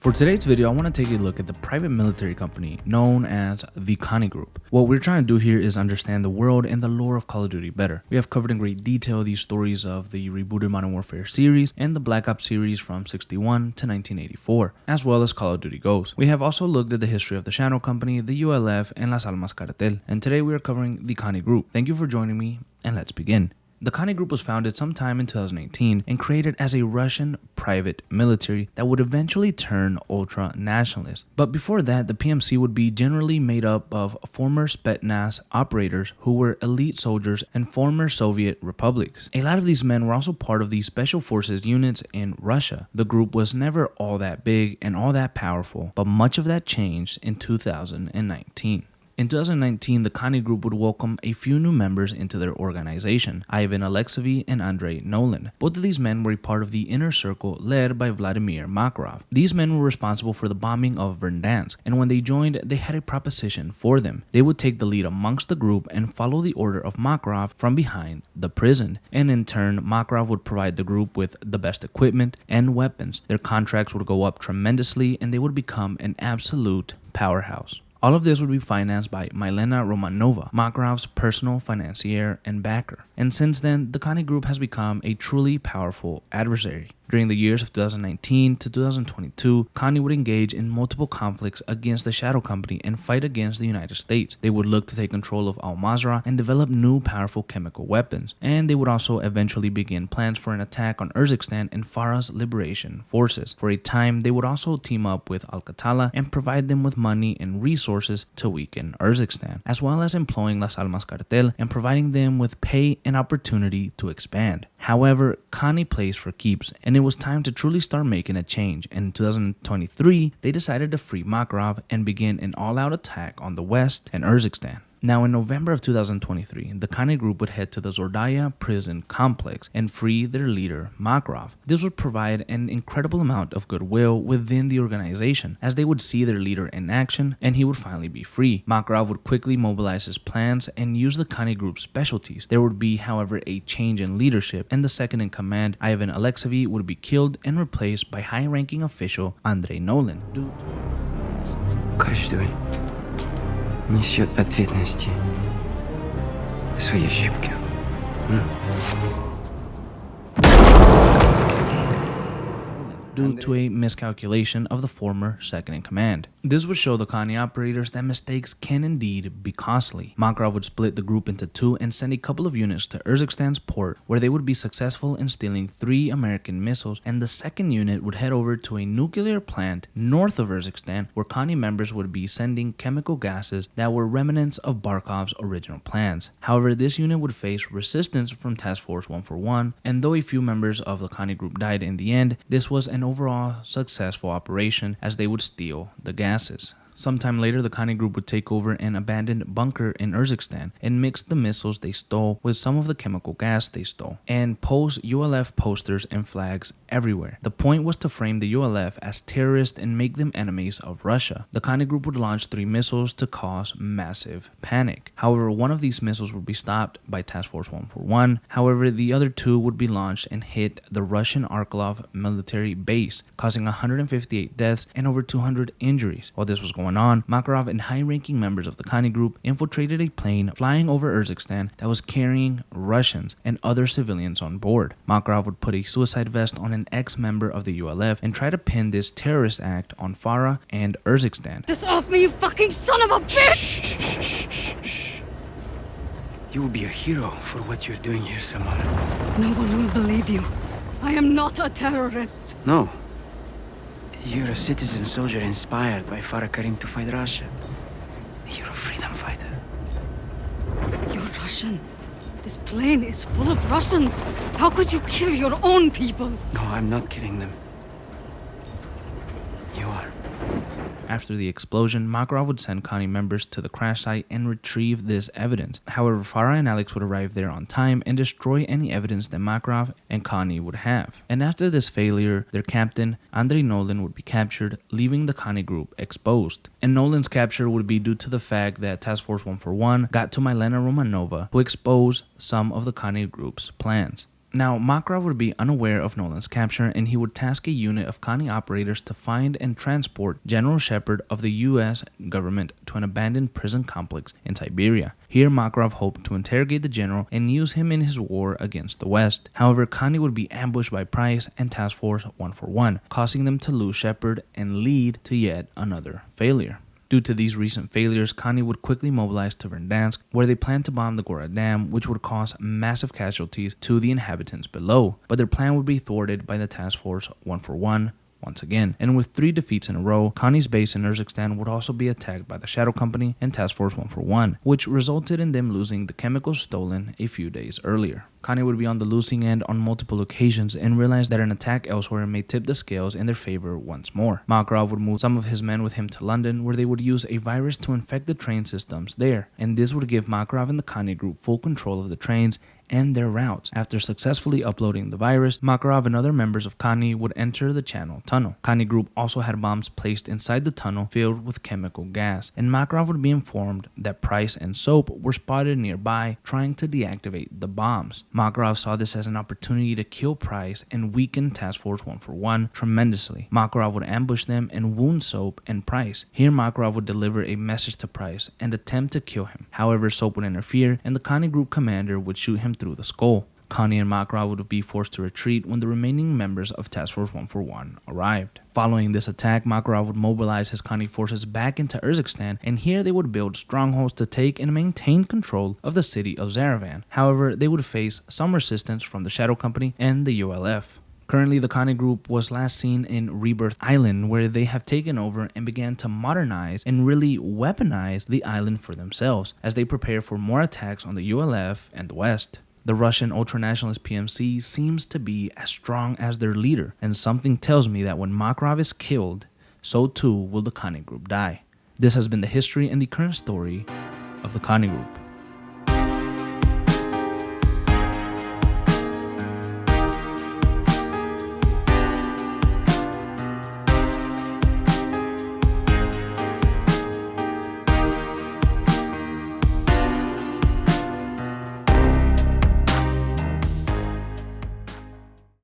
For today's video, I want to take a look at the private military company known as the Konni Group. What we're trying to do here is understand the world and the lore of Call of Duty better. We have covered in great detail these stories of the rebooted Modern Warfare series and the Black Ops series from 61 to 1984, as well as Call of Duty Ghosts. We have also looked at the history of the Shadow Company, the ULF, and Las Almas Cartel, and today we are covering the Konni Group. Thank you for joining me, and let's begin. The Konni Group was founded sometime in 2018 and created as a Russian private military that would eventually turn ultra-nationalist. But before that, the PMC would be generally made up of former Spetsnaz operators who were elite soldiers and former Soviet republics. A lot of these men were also part of the special forces units in Russia. The group was never all that big and all that powerful, but much of that changed in 2019. In 2019, the Konni Group would welcome a few new members into their organization, Ivan Alexeyevich and Andrei Nolan. Both of these men were a part of the inner circle led by Vladimir Makarov. These men were responsible for the bombing of Verdansk, and when they joined, they had a proposition for them. They would take the lead amongst the group and follow the order of Makarov from behind the prison, and in turn, Makarov would provide the group with the best equipment and weapons. Their contracts would go up tremendously, and they would become an absolute powerhouse. All of this would be financed by Milena Romanova, Makarov's personal financier and backer. And since then, the Konni Group has become a truly powerful adversary. During the years of 2019 to 2022, Konni would engage in multiple conflicts against the Shadow Company and fight against the United States. They would look to take control of Al-Mazrah and develop new powerful chemical weapons. And they would also eventually begin plans for an attack on Urzikstan and Farah's liberation forces. For a time, they would also team up with Al-Qatala and provide them with money and resources to weaken Urzikstan, as well as employing Las Almas Cartel and providing them with pay and opportunity to expand. However, Konni plays for keeps, and it was time to truly start making a change. In 2023, they decided to free Makarov and begin an all-out attack on the West and Urzikstan. Now, in November of 2023, the Konni Group would head to the Zordaya prison complex and free their leader, Makarov. This would provide an incredible amount of goodwill within the organization, as they would see their leader in action and he would finally be free. Makarov would quickly mobilize his plans and use the Konni Group's specialties. There would be, however, a change in leadership, and the second in command, Ivan Alexeyevich, would be killed and replaced by high-ranking official Andrei Nolan. Каждый несет ответственности за свои ошибки. Due to a miscalculation of the former second in command. This would show the Konni operators that mistakes can indeed be costly. Makarov would split the group into two and send a couple of units to Urzikstan's port, where they would be successful in stealing 3 American missiles, and the second unit would head over to a nuclear plant north of Urzikstan, where Konni members would be sending chemical gases that were remnants of Barkov's original plans. However, this unit would face resistance from Task Force 141, and though a few members of the Konni Group died in the end, this was an overall successful operation as they would steal the gases. Sometime later, the Konni Group would take over an abandoned bunker in Urzikstan and mix the missiles they stole with some of the chemical gas they stole, and post ULF posters and flags everywhere. The point was to frame the ULF as terrorists and make them enemies of Russia. The Konni Group would launch 3 missiles to cause massive panic. However, one of these missiles would be stopped by Task Force 141. However, the other 2 would be launched and hit the Russian Arklov military base, causing 158 deaths and over 200 injuries. While this was going on, Makarov and high-ranking members of the Konni Group infiltrated a plane flying over Urzikstan that was carrying Russians and other civilians on board. Makarov would put a suicide vest on an ex-member of the ULF and try to pin this terrorist act on Farah and Urzikstan. This off me, you fucking son of a bitch! Shh. You will be a hero for what you're doing here, Samara. No one will believe you. I am not a terrorist. No. You're a citizen soldier inspired by Farah Karim to fight Russia. You're a freedom fighter. You're Russian. This plane is full of Russians. How could you kill your own people? No, I'm not killing them. You are. After the explosion, Makarov would send Konni members to the crash site and retrieve this evidence. However, Farah and Alex would arrive there on time and destroy any evidence that Makarov and Konni would have. And after this failure, their captain, Andrei Nolan, would be captured, leaving the Konni Group exposed. And Nolan's capture would be due to the fact that Task Force 141 got to Milena Romanova, who exposed some of the Konni Group's plans. Now, Makarov would be unaware of Nolan's capture, and he would task a unit of Konni operators to find and transport General Shepard of the US government to an abandoned prison complex in Siberia. Here, Makarov hoped to interrogate the general and use him in his war against the West. However, Konni would be ambushed by Price and Task Force 141, causing them to lose Shepard and lead to yet another failure. Due to these recent failures, Konni would quickly mobilize to Verdansk, where they planned to bomb the Gora Dam, which would cause massive casualties to the inhabitants below. But their plan would be thwarted by the Task Force 141 once again, and with 3 defeats in a row, Konni's base in Urzikstan would also be attacked by the Shadow Company and Task Force 141, which resulted in them losing the chemicals stolen a few days earlier. Konni would be on the losing end on multiple occasions and realized that an attack elsewhere may tip the scales in their favor once more. Makarov would move some of his men with him to London, where they would use a virus to infect the train systems there, and this would give Makarov and the Konni Group full control of the trains and their routes. After successfully uploading the virus, Makarov and other members of Konni would enter the Channel Tunnel. Konni Group also had bombs placed inside the tunnel filled with chemical gas, and Makarov would be informed that Price and Soap were spotted nearby trying to deactivate the bombs. Makarov saw this as an opportunity to kill Price and weaken Task Force 141 tremendously. Makarov would ambush them and wound Soap and Price. Here, Makarov would deliver a message to Price and attempt to kill him. However, Soap would interfere, and the Konni Group commander would shoot him through the skull. Konni and Makarov would be forced to retreat when the remaining members of Task Force 141 arrived. Following this attack, Makarov would mobilize his Konni forces back into Urzikstan, and here they would build strongholds to take and maintain control of the city of Zaravan. However, they would face some resistance from the Shadow Company and the ULF. Currently, the Konni Group was last seen in Rebirth Island, where they have taken over and began to modernize and really weaponize the island for themselves as they prepare for more attacks on the ULF and the West. The Russian ultranationalist PMC seems to be as strong as their leader, and something tells me that when Makarov is killed, so too will the Konni Group die. This has been the history and the current story of the Konni Group.